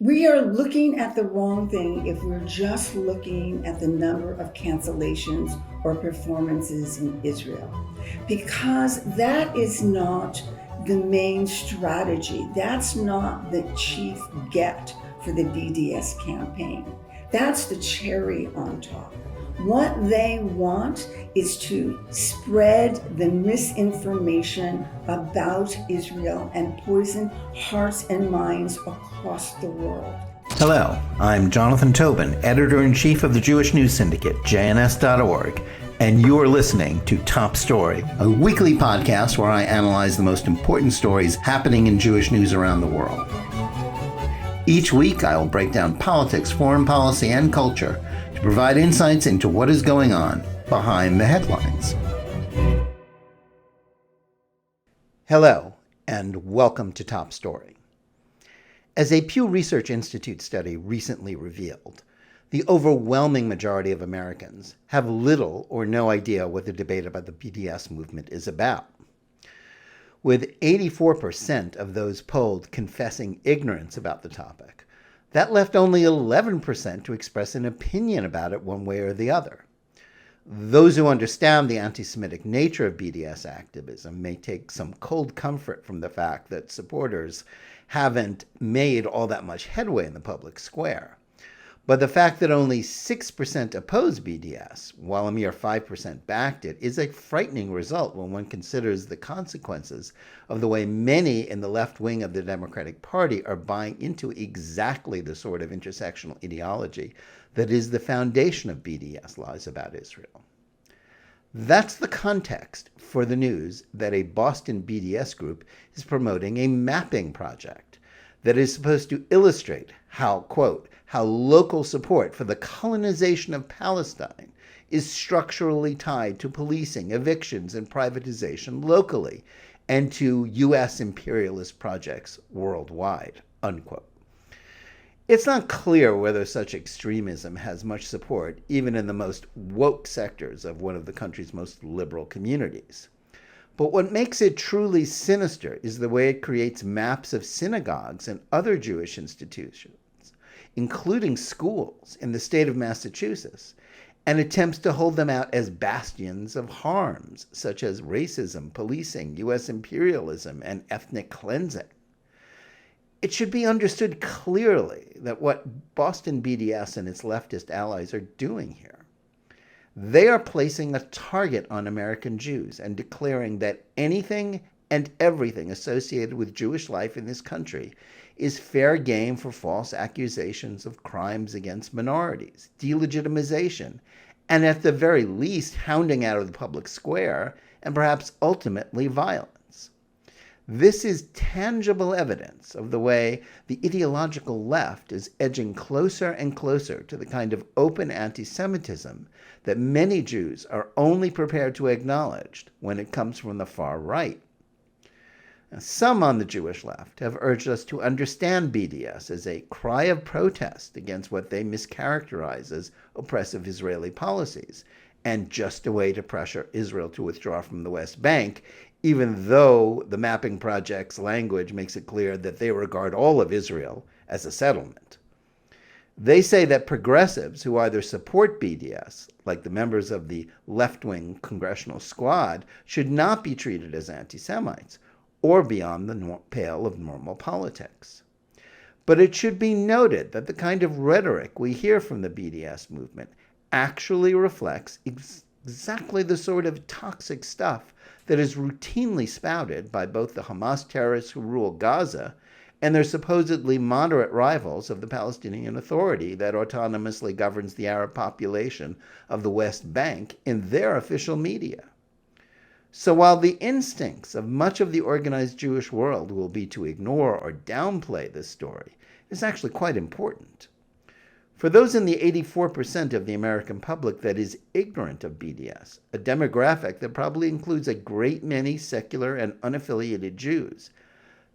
We are looking at the wrong thing if we're just looking at the number of cancellations or performances in Israel, because that is not the main strategy. That's not the chief get for the BDS campaign. That's the cherry on top. What they want is to spread the misinformation about Israel and poison hearts and minds across the world. Hello, I'm Jonathan Tobin, editor-in-chief of the Jewish News Syndicate, jns.org, and you're listening to Top Story, a weekly podcast where I analyze the most important stories happening in Jewish news around the world. Each week, I will break down politics, foreign policy, and culture to provide insights into what is going on behind the headlines. Hello, and welcome to Top Story. As a Pew Research Institute study recently revealed, the overwhelming majority of Americans have little or no idea what the debate about the BDS movement is about. With 84% of those polled confessing ignorance about the topic, that left only 11% to express an opinion about it one way or the other. Those who understand the anti-Semitic nature of BDS activism may take some cold comfort from the fact that supporters haven't made all that much headway in the public square. But the fact that only 6% oppose BDS, while a mere 5% backed it, is a frightening result when one considers the consequences of the way many in the left wing of the Democratic Party are buying into exactly the sort of intersectional ideology that is the foundation of BDS lies about Israel. That's the context for the news that a Boston BDS group is promoting a mapping project that is supposed to illustrate how, quote, how local support for the colonization of Palestine is structurally tied to policing, evictions, and privatization locally, and to U.S. imperialist projects worldwide, unquote. It's not clear whether such extremism has much support even in the most woke sectors of one of the country's most liberal communities. But what makes it truly sinister is the way it creates maps of synagogues and other Jewish institutions, including schools in the state of Massachusetts, and attempts to hold them out as bastions of harms, such as racism, policing, U.S. imperialism, and ethnic cleansing. It should be understood clearly that what Boston BDS and its leftist allies are doing here, they are placing a target on American Jews and declaring that anything and everything associated with Jewish life in this country is fair game for false accusations of crimes against minorities, delegitimization, and at the very least, hounding out of the public square, and perhaps ultimately violence. This is tangible evidence of the way the ideological left is edging closer and closer to the kind of open anti-Semitism that many Jews are only prepared to acknowledge when it comes from the far right. Some on the Jewish left have urged us to understand BDS as a cry of protest against what they mischaracterize as oppressive Israeli policies, and just a way to pressure Israel to withdraw from the West Bank, even though the mapping project's language makes it clear that they regard all of Israel as a settlement. They say that progressives who either support BDS, like the members of the left-wing congressional squad, should not be treated as anti-Semites, or beyond the pale of normal politics. But it should be noted that the kind of rhetoric we hear from the BDS movement actually reflects exactly the sort of toxic stuff that is routinely spouted by both the Hamas terrorists who rule Gaza and their supposedly moderate rivals of the Palestinian Authority that autonomously governs the Arab population of the West Bank in their official media. So while the instincts of much of the organized Jewish world will be to ignore or downplay this story, it's actually quite important. For those in the 84% of the American public that is ignorant of BDS, a demographic that probably includes a great many secular and unaffiliated Jews,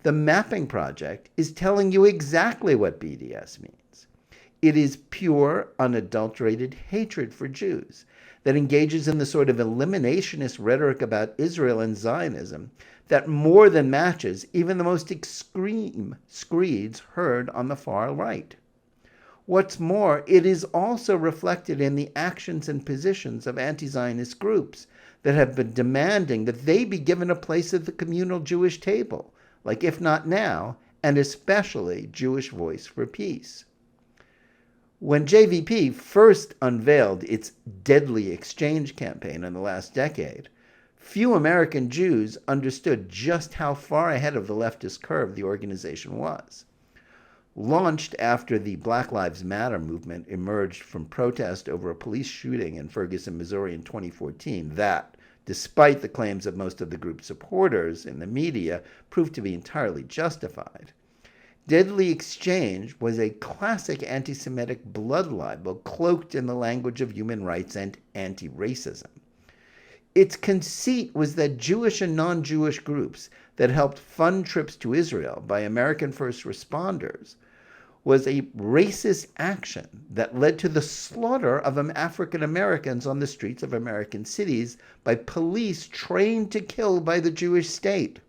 the mapping project is telling you exactly what BDS means. It is pure, unadulterated hatred for Jews that engages in the sort of eliminationist rhetoric about Israel and Zionism that more than matches even the most extreme screeds heard on the far right. What's more, it is also reflected in the actions and positions of anti-Zionist groups that have been demanding that they be given a place at the communal Jewish table, like If Not Now, and especially Jewish Voice for Peace. When JVP first unveiled its deadly exchange campaign in the last decade, few American Jews understood just how far ahead of the leftist curve the organization was. Launched after the Black Lives Matter movement emerged from protest over a police shooting in Ferguson, Missouri in 2014 that, despite the claims of most of the group's supporters in the media, proved to be entirely justified, Deadly Exchange was a classic anti-Semitic blood libel cloaked in the language of human rights and anti-racism. Its conceit was that Jewish and non-Jewish groups that helped fund trips to Israel by American first responders was a racist action that led to the slaughter of African Americans on the streets of American cities by police trained to kill by the Jewish state.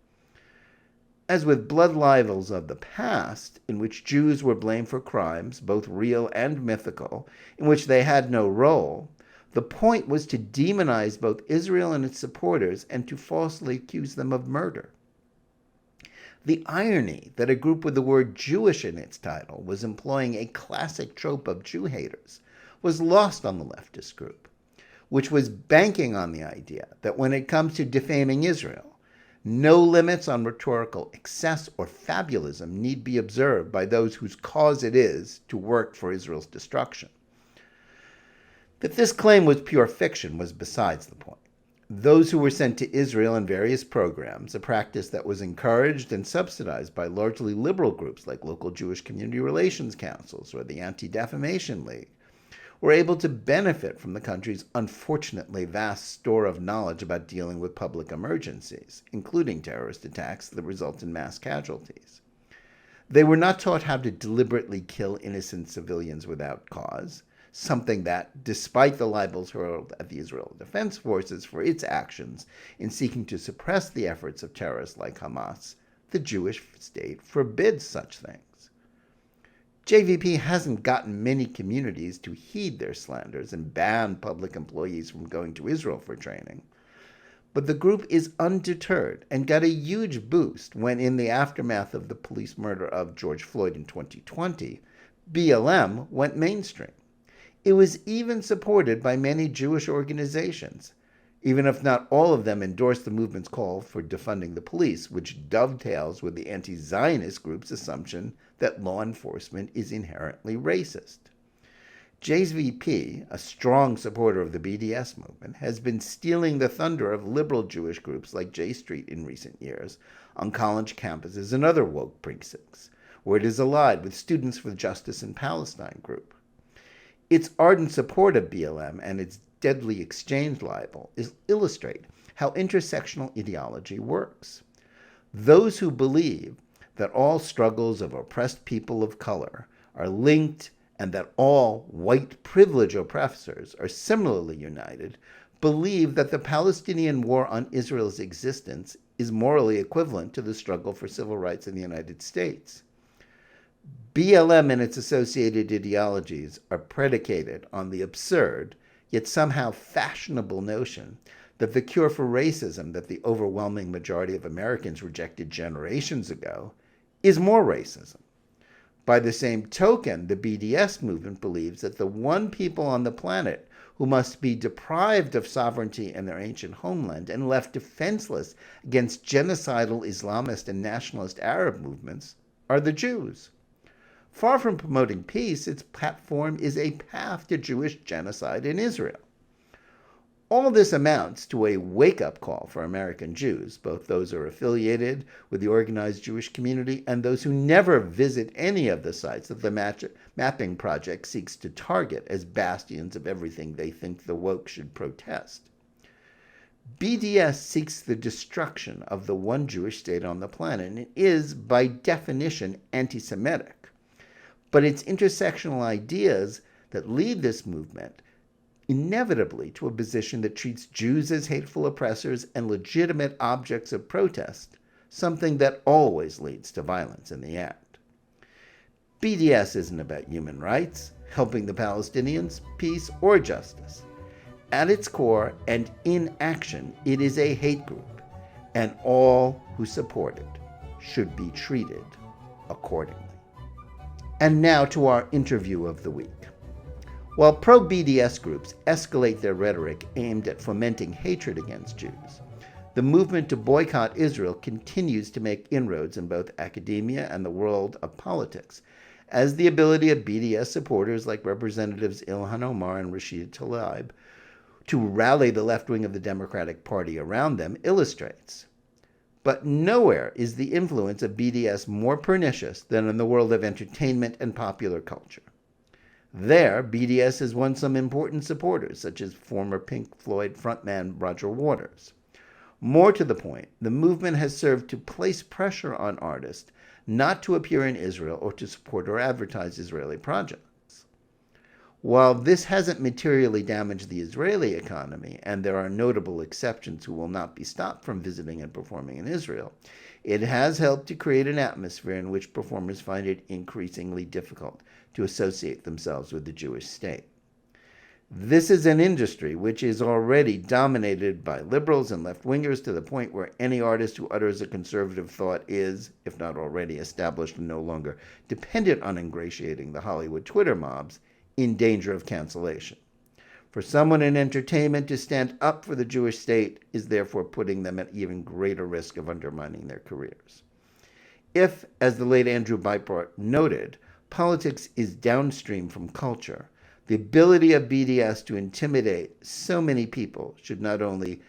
As with blood libels of the past, in which Jews were blamed for crimes, both real and mythical, in which they had no role, the point was to demonize both Israel and its supporters and to falsely accuse them of murder. The irony that a group with the word Jewish in its title was employing a classic trope of Jew haters was lost on the leftist group, which was banking on the idea that when it comes to defaming Israel, no limits on rhetorical excess or fabulism need be observed by those whose cause it is to work for Israel's destruction. That this claim was pure fiction was besides the point. Those who were sent to Israel in various programs, a practice that was encouraged and subsidized by largely liberal groups like local Jewish community relations councils or the Anti-Defamation League, were able to benefit from the country's unfortunately vast store of knowledge about dealing with public emergencies, including terrorist attacks that result in mass casualties. They were not taught how to deliberately kill innocent civilians without cause, something that, despite the libels hurled at the Israel Defense Forces for its actions in seeking to suppress the efforts of terrorists like Hamas, the Jewish state forbids such things. JVP hasn't gotten many communities to heed their slanders and ban public employees from going to Israel for training, but the group is undeterred and got a huge boost when, in the aftermath of the police murder of George Floyd in 2020, BLM went mainstream. It was even supported by many Jewish organizations, even if not all of them endorsed the movement's call for defunding the police, which dovetails with the anti-Zionist group's assumption that law enforcement is inherently racist. JVP, a strong supporter of the BDS movement, has been stealing the thunder of liberal Jewish groups like J Street in recent years on college campuses and other woke precincts, where it is allied with Students for Justice in Palestine group. Its ardent support of BLM and its Deadly Exchange libel illustrate how intersectional ideology works. Those who believe that all struggles of oppressed people of color are linked and that all white privilege oppressors are similarly united believe that the Palestinian war on Israel's existence is morally equivalent to the struggle for civil rights in the United States. BLM and its associated ideologies are predicated on the absurd, yet somehow fashionable notion that the cure for racism that the overwhelming majority of Americans rejected generations ago is more racism. By the same token, the BDS movement believes that the one people on the planet who must be deprived of sovereignty in their ancient homeland and left defenseless against genocidal Islamist and nationalist Arab movements are the Jews. Far from promoting peace, its platform is a path to Jewish genocide in Israel. All this amounts to a wake-up call for American Jews, both those who are affiliated with the organized Jewish community and those who never visit any of the sites that the mapping project seeks to target as bastions of everything they think the woke should protest. BDS seeks the destruction of the one Jewish state on the planet and it is, by definition, anti-Semitic. But its intersectional ideas that lead this movement inevitably to a position that treats Jews as hateful oppressors and legitimate objects of protest, something that always leads to violence in the end. BDS isn't about human rights, helping the Palestinians, peace, or justice. At its core and in action, it is a hate group, and all who support it should be treated accordingly. And now to our interview of the week. While pro-BDS groups escalate their rhetoric aimed at fomenting hatred against Jews, the movement to boycott Israel continues to make inroads in both academia and the world of politics, as the ability of BDS supporters like Representatives Ilhan Omar and Rashida Tlaib to rally the left wing of the Democratic Party around them illustrates. But nowhere is the influence of BDS more pernicious than in the world of entertainment and popular culture. There, BDS has won some important supporters, such as former Pink Floyd frontman Roger Waters. More to the point, the movement has served to place pressure on artists not to appear in Israel or to support or advertise Israeli projects. While this hasn't materially damaged the Israeli economy, and there are notable exceptions who will not be stopped from visiting and performing in Israel, it has helped to create an atmosphere in which performers find it increasingly difficult to associate themselves with the Jewish state. This is an industry which is already dominated by liberals and left-wingers to the point where any artist who utters a conservative thought is, if not already established and no longer dependent on ingratiating the Hollywood Twitter mobs, in danger of cancellation. For someone in entertainment to stand up for the Jewish state is therefore putting them at even greater risk of undermining their careers. If, as the late Andrew Breitbart noted, politics is downstream from culture, the ability of BDS to intimidate so many people should not only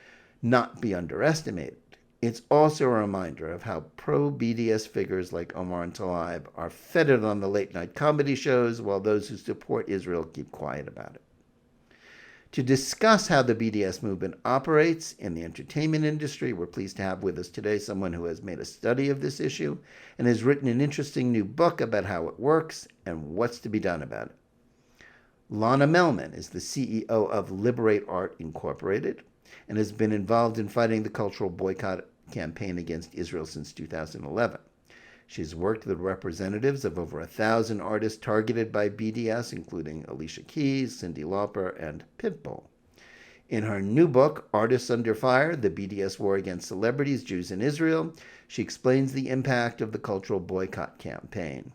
not be underestimated, it's also a reminder of how pro-BDS figures like Omar and Tlaib are feted on the late-night comedy shows while those who support Israel keep quiet about it. To discuss how the BDS movement operates in the entertainment industry, we're pleased to have with us today someone who has made a study of this issue and has written an interesting new book about how it works and what's to be done about it. Lana Mellman is the CEO of Liberate Inc. and has been involved in fighting the cultural boycott campaign against Israel since 2011. She's worked with representatives of over 1,000 artists targeted by BDS, including Alicia Keys, Cyndi Lauper, and Pitbull. In her new book, Artists Under Fire, The BDS War Against Celebrities, Jews in Israel, she explains the impact of the cultural boycott campaign.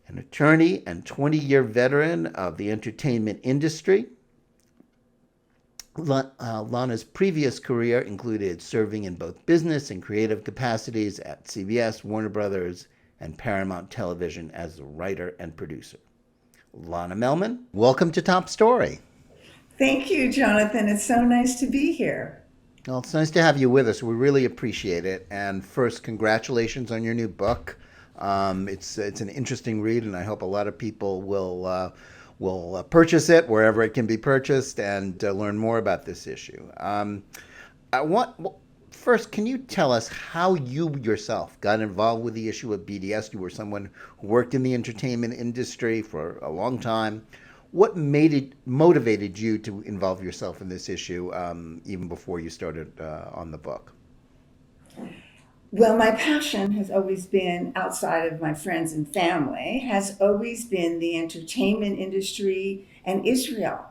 An attorney and 20-year veteran of the entertainment industry, Lana's previous career included serving in both business and creative capacities at CBS, Warner Brothers, and Paramount Television as a writer and producer. Lana Mellman, welcome to Top Story. Thank you, Jonathan. It's so nice to be here. Well, it's nice to have you with us. We really appreciate it. And first, congratulations on your new book. It's an interesting read, and I hope a lot of people will purchase it wherever it can be purchased and learn more about this issue. First, can you tell us how you yourself got involved with the issue of BDS? You were someone who worked in the entertainment industry for a long time. What motivated you to involve yourself in this issue even before you started on the book? Well, my passion has always been, outside of my friends and family, has always been the entertainment industry and Israel.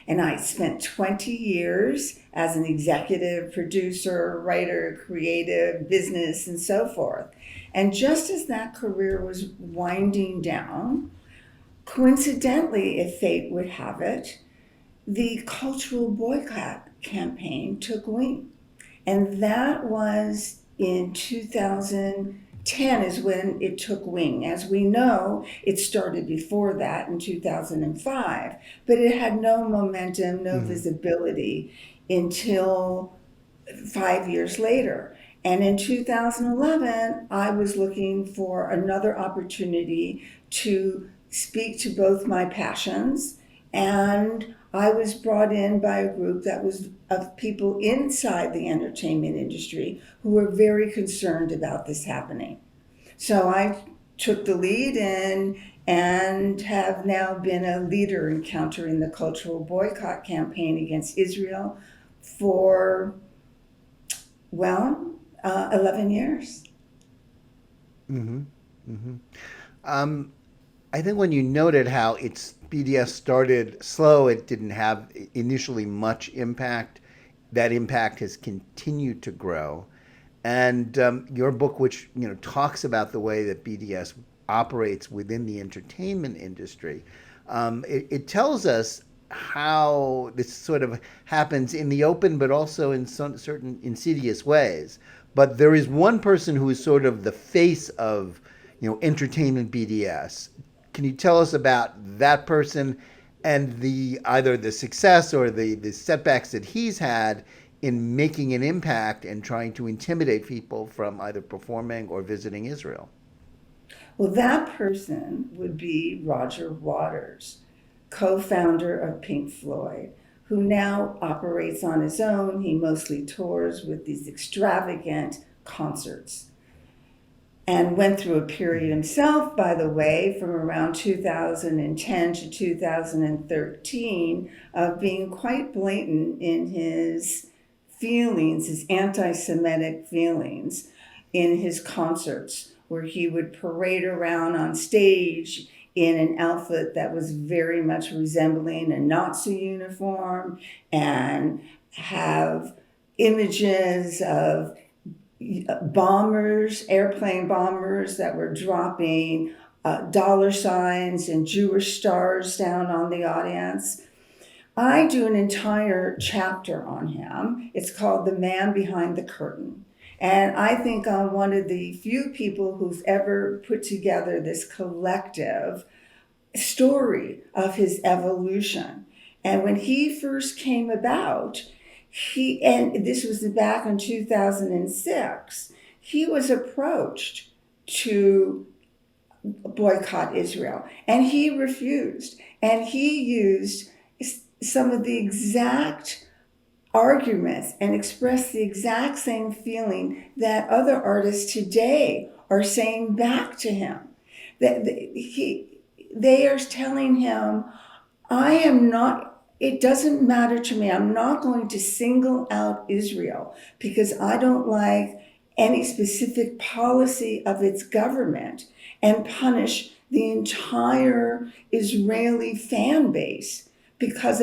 And I spent 20 years as an executive producer, writer, creative, business, and so forth. And just as that career was winding down, coincidentally, if fate would have it, the cultural boycott campaign took wing. And that was in 2010 is when it took wing. As we know, it started before that in 2005, but it had no momentum, no visibility until 5 years later. And in 2011, I was looking for another opportunity to speak to both my passions, and I was brought in by a group that was of people inside the entertainment industry who were very concerned about this happening. So I took the lead and have now been a leader in countering the cultural boycott campaign against Israel for, well, 11 years. Mm-hmm. Mm-hmm. I think when you noted how its BDS started slow, it didn't have initially much impact. That impact has continued to grow, and your book, which talks about the way that BDS operates within the entertainment industry, it tells us how this sort of happens in the open, but also in some certain insidious ways. But there is one person who is sort of the face of entertainment BDS. Can you tell us about that person and the either the success or the setbacks that he's had in making an impact and trying to intimidate people from either performing or visiting Israel? Well, that person would be Roger Waters, co-founder of Pink Floyd, who now operates on his own. He mostly tours with these extravagant concerts and went through a period himself, by the way, from around 2010 to 2013 of being quite blatant in his feelings, his anti-Semitic feelings in his concerts, where he would parade around on stage in an outfit that was very much resembling a Nazi uniform and have images of bombers, airplane bombers that were dropping dollar signs and Jewish stars down on the audience. I do an entire chapter on him. It's called The Man Behind the Curtain. And I think I'm one of the few people who've ever put together this collective story of his evolution. And when he first came about, and this was back in 2006, he was approached to boycott Israel, and he refused. And he used some of the exact arguments and expressed the exact same feeling that other artists today are saying back to him. That they are telling him, I am not, it doesn't matter to me. I'm not going to single out Israel because I don't like any specific policy of its government and punish the entire Israeli fan base because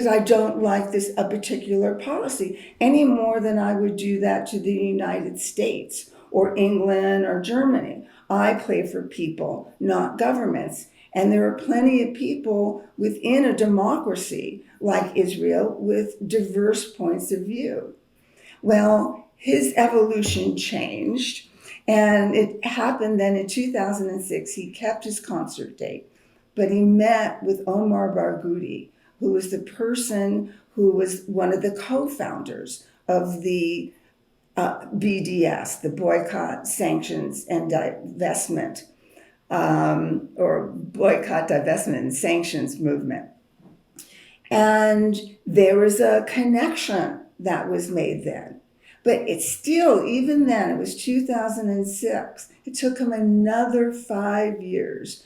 I don't like a particular policy any more than I would do that to the United States or England or Germany. I play for people, not governments. And there are plenty of people within a democracy like Israel with diverse points of view. Well, his evolution changed, and it happened then in 2006. He kept his concert date, but he met with Omar Barghouti, who was the person who was one of the co-founders of the BDS, the Boycott, Sanctions, and Divestment, or Boycott, Divestment, and Sanctions movement. And there was a connection that was made then. But it's still, even then, it was 2006. It took him another 5 years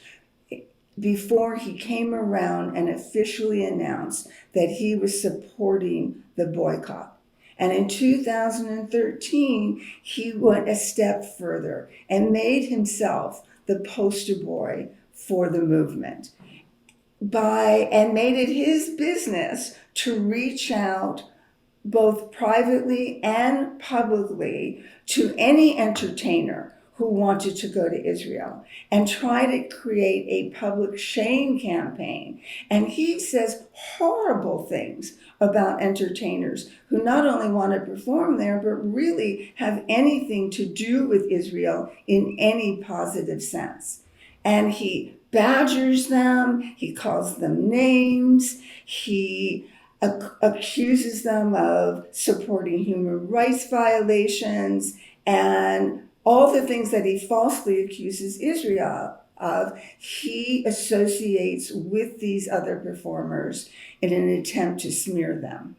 before he came around and officially announced that he was supporting the boycott. And in 2013, he went a step further and made himself the poster boy for the movement and made it his business to reach out both privately and publicly to any entertainer who wanted to go to Israel and try to create a public shame campaign. And he says horrible things about entertainers who not only want to perform there, but really have anything to do with Israel in any positive sense. And he badgers them, he calls them names, he accuses them of supporting human rights violations, and all the things that he falsely accuses Israel of, he associates with these other performers in an attempt to smear them.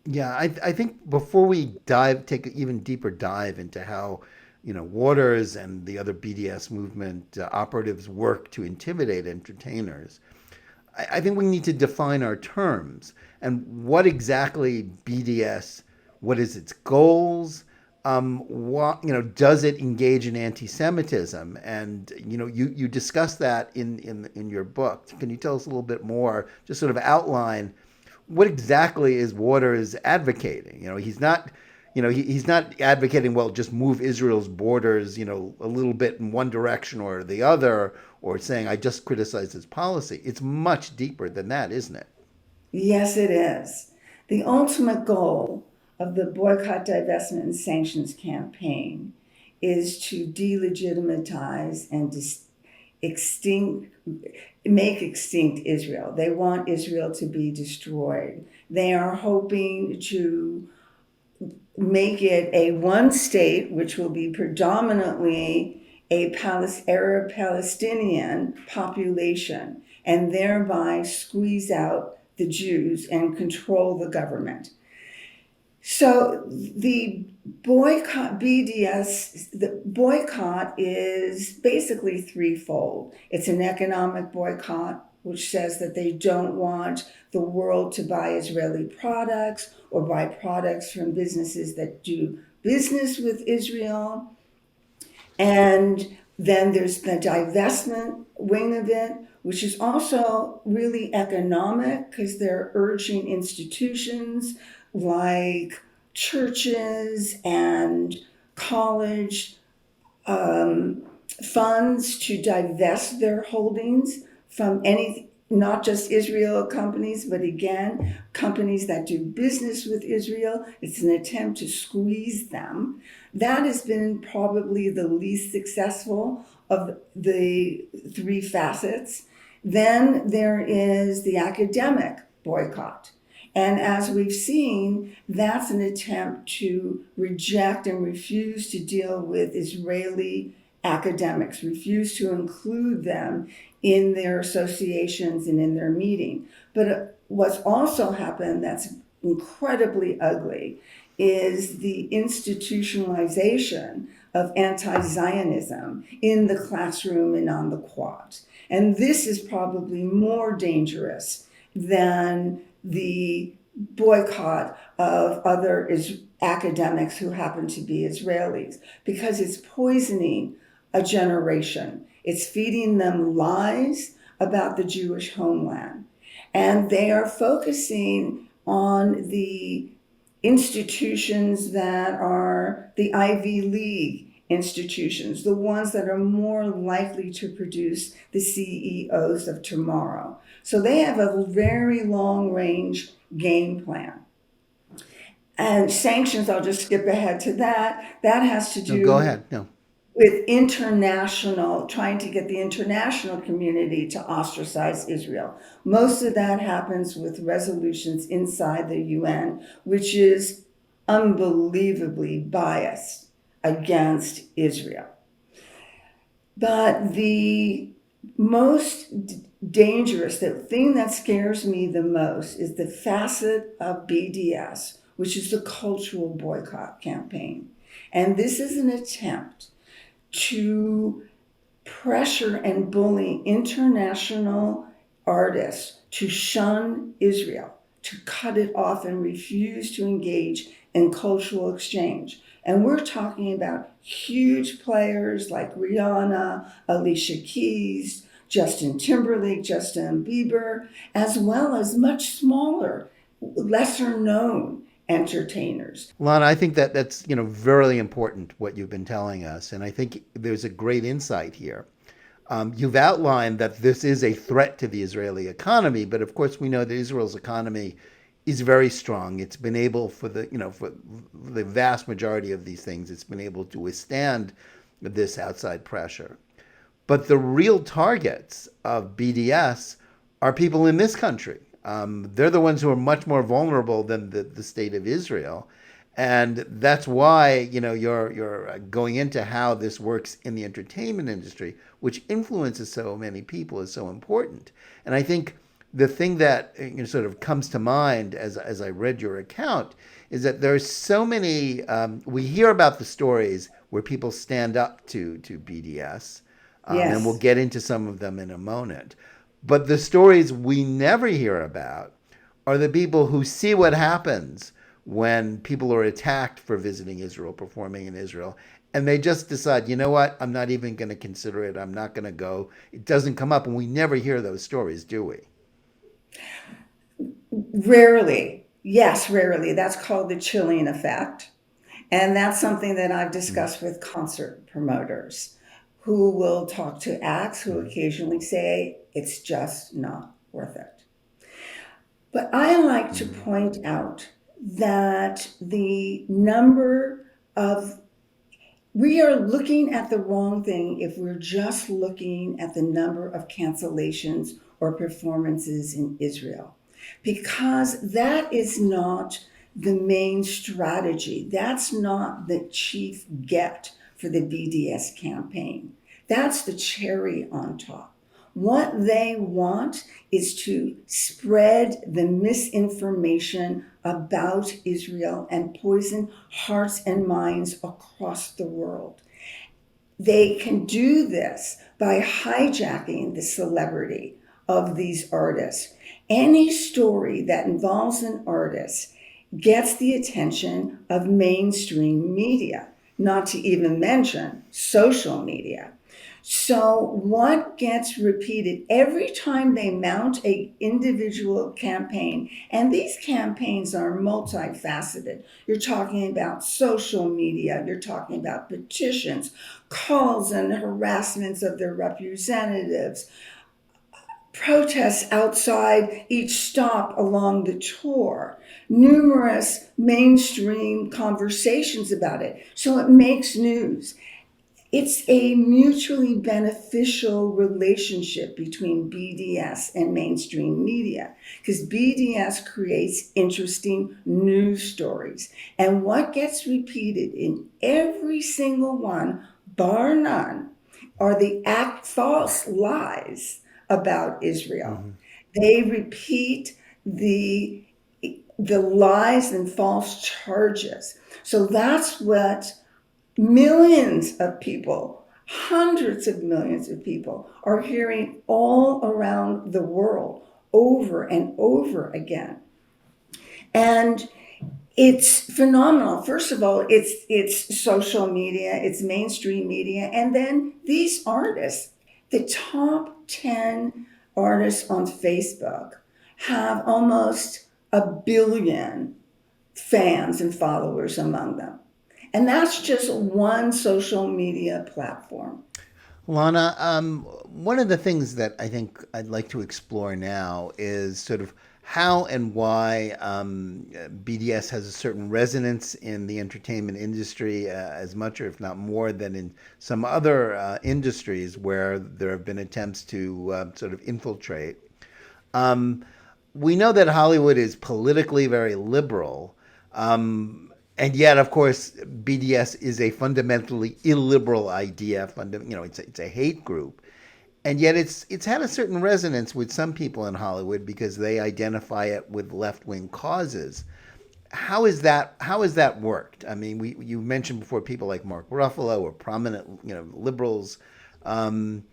Yeah, I think before we take an even deeper dive into how Waters and the other BDS movement operatives work to intimidate entertainers. I think we need to define our terms and what exactly BDS, what is its goals, does it engage in anti-Semitism? And you discuss that in your book. Can you tell us a little bit more? Just sort of outline what exactly is Waters advocating? He's not advocating, well, just move Israel's borders, a little bit in one direction or the other, or saying I just criticize his policy. It's much deeper than that, isn't it? Yes, it is. The ultimate goal of the Boycott, Divestment, and Sanctions campaign is to delegitimize and make extinct Israel. They want Israel to be destroyed. They are hoping to make it a one state, which will be predominantly a Arab Palestinian population, and thereby squeeze out the Jews and control the government. So the boycott, the boycott is basically threefold. It's an economic boycott, which says that they don't want the world to buy Israeli products or buy products from businesses that do business with Israel. And then there's the divestment wing of it, which is also really economic because they're urging institutions like churches and college funds to divest their holdings from any, not just Israel companies, but again, companies that do business with Israel. It's an attempt to squeeze them. That has been probably the least successful of the three facets. Then there is the academic boycott. And as we've seen, that's an attempt to reject and refuse to deal with Israeli academics, refuse to include them in their associations and in their meeting. But what's also happened that's incredibly ugly is the institutionalization of anti-Zionism in the classroom and on the quad. And this is probably more dangerous than the boycott of other academics who happen to be Israelis, because it's poisoning a generation. It's feeding them lies about the Jewish homeland. And they are focusing on the institutions that are the Ivy League institutions, the ones that are more likely to produce the CEOs of tomorrow. So they have a very long range game plan. And sanctions, I'll just skip ahead to that. That has to do No, go ahead. No. with trying to get the international community to ostracize Israel. Most of that happens with resolutions inside the UN, which is unbelievably biased against Israel. But the most dangerous, the thing that scares me the most is the facet of BDS, which is the cultural boycott campaign. And this is an attempt to pressure and bully international artists to shun Israel, to cut it off and refuse to engage in cultural exchange. And we're talking about huge players like Rihanna, Alicia Keys, Justin Timberlake, Justin Bieber, as well as much smaller, lesser known entertainers. Lana, I think that's very important what you've been telling us, and I think there's a great insight here. You've outlined that this is a threat to the Israeli economy, but of course we know that Israel's economy is very strong. It's been able, for the vast majority of these things, it's been able to withstand this outside pressure. But the real targets of BDS are people in this country. They're the ones who are much more vulnerable than the state of Israel. And that's why, you're going into how this works in the entertainment industry, which influences so many people, is so important. And I think the thing that sort of comes to mind as I read your account is that there's so many, we hear about the stories where people stand up to BDS, and we'll Yes. get into some of them in a moment. But the stories we never hear about are the people who see what happens when people are attacked for visiting Israel, performing in Israel, and they just decide, you know what, I'm not even going to consider it. I'm not going to go. It doesn't come up, and we never hear those stories, do we? Rarely. Yes, rarely. That's called the Chilean Effect. And that's something that I've discussed with concert promoters who will talk to acts who Mm-hmm. occasionally say it's just not worth it. But I like to Mm-hmm. point out that the number of we are looking at the wrong thing if we're just looking at the number of cancellations or performances in Israel, because that is not the main strategy. That's not the chief get for the BDS campaign. That's the cherry on top. What they want is to spread the misinformation about Israel and poison hearts and minds across the world. They can do this by hijacking the celebrity of these artists. Any story that involves an artist gets the attention of mainstream media, not to even mention social media. So what gets repeated every time they mount a individual campaign, and these campaigns are multifaceted. You're talking about social media, you're talking about petitions, calls and harassments of their representatives, protests outside each stop along the tour, numerous mainstream conversations about it. So it makes news. It's a mutually beneficial relationship between BDS and mainstream media because BDS creates interesting news stories. And what gets repeated in every single one, bar none, are the false lies about Israel. Mm-hmm. They repeat the the lies and false charges. So that's what millions of people, hundreds of millions of people are hearing all around the world over and over again. And it's phenomenal. First of all, it's social media, it's mainstream media, and then these artists, the top 10 artists on Facebook have almost a billion fans and followers among them. And that's just one social media platform. Lana, one of the things that I think I'd like to explore now is sort of how and why BDS has a certain resonance in the entertainment industry as much, or if not more, than in some other industries where there have been attempts to sort of infiltrate. Um, we know that Hollywood is politically very liberal, and yet, of course, BDS is a fundamentally illiberal idea. It's a hate group, and yet it's had a certain resonance with some people in Hollywood because they identify it with left wing causes. How has that worked? I mean, you mentioned before people like Mark Ruffalo or prominent liberals. Um,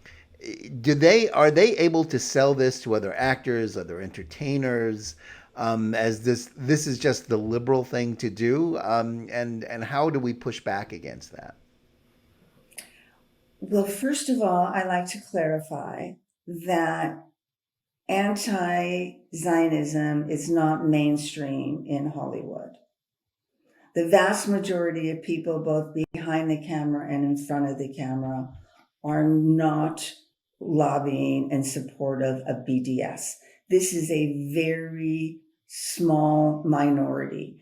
do they are they able to sell this to other actors, other entertainers, as this is just the liberal thing to do? And how do we push back against that? Well, first of all, I like to clarify that anti-Zionism is not mainstream in Hollywood. The vast majority of people, both behind the camera and in front of the camera, are not lobbying and supportive of BDS. This is a very small minority,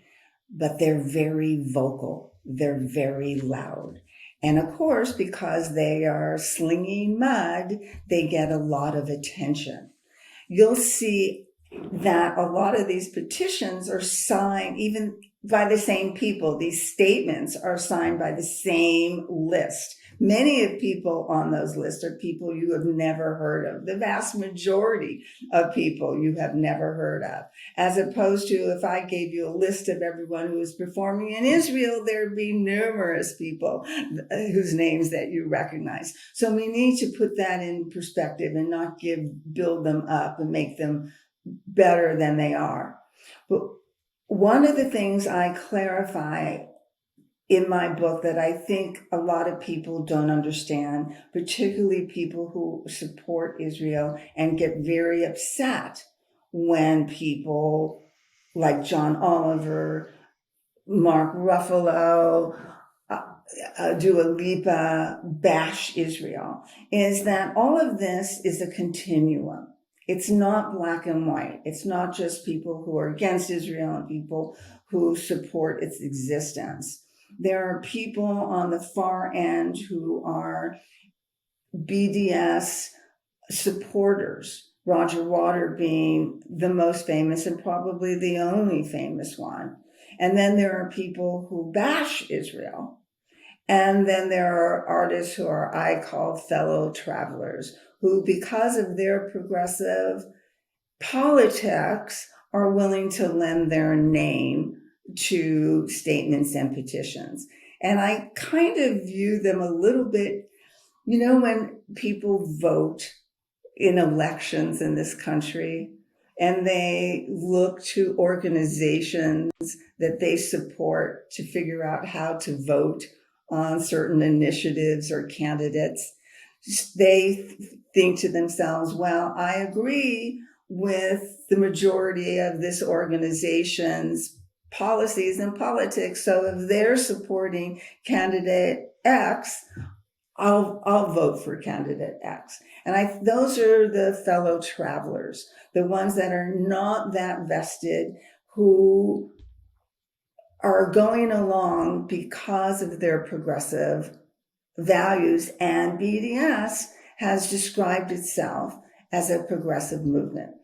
but they're very vocal, they're very loud. And of course, because they are slinging mud, they get a lot of attention. You'll see that a lot of these petitions are signed even by the same people. These statements are signed by the same list Many of people on those lists are people you have never heard of. The vast majority of people you have never heard of. As opposed to if I gave you a list of everyone who is performing in Israel, there'd be numerous people whose names that you recognize. So we need to put that in perspective and not build them up and make them better than they are. But one of the things I clarify in my book that I think a lot of people don't understand, particularly people who support Israel and get very upset when people like John Oliver, Mark Ruffalo, Dua Lipa bash Israel, is that all of this is a continuum. It's not black and white. It's not just people who are against Israel and people who support its existence. There are people on the far end who are BDS supporters, Roger Water being the most famous and probably the only famous one. And then there are people who bash Israel. And then there are artists who I call fellow travelers, who, because of their progressive politics, are willing to lend their name to statements and petitions. And I kind of view them a little bit, when people vote in elections in this country and they look to organizations that they support to figure out how to vote on certain initiatives or candidates, they think to themselves, well, I agree with the majority of this organization's policies and politics. So if they're supporting candidate X, I'll vote for candidate X. And those are the fellow travelers, the ones that are not that vested, who are going along because of their progressive values. And BDS has described itself as a progressive movement.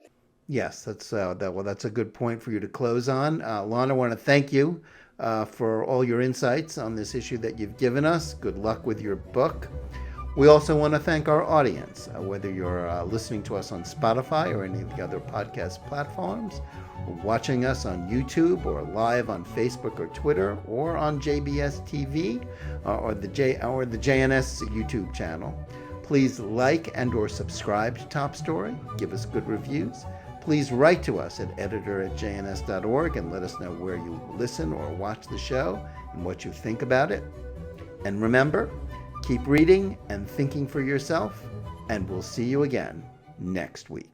Yes, that's a good point for you to close on. Lana, I want to thank you for all your insights on this issue that you've given us. Good luck with your book. We also want to thank our audience, whether you're listening to us on Spotify or any of the other podcast platforms, or watching us on YouTube or live on Facebook or Twitter or on JBS TV or the JNS YouTube channel. Please like and or subscribe to Top Story. Give us good reviews. Please write to us at editor@jns.org and let us know where you listen or watch the show and what you think about it. And remember, keep reading and thinking for yourself, and we'll see you again next week.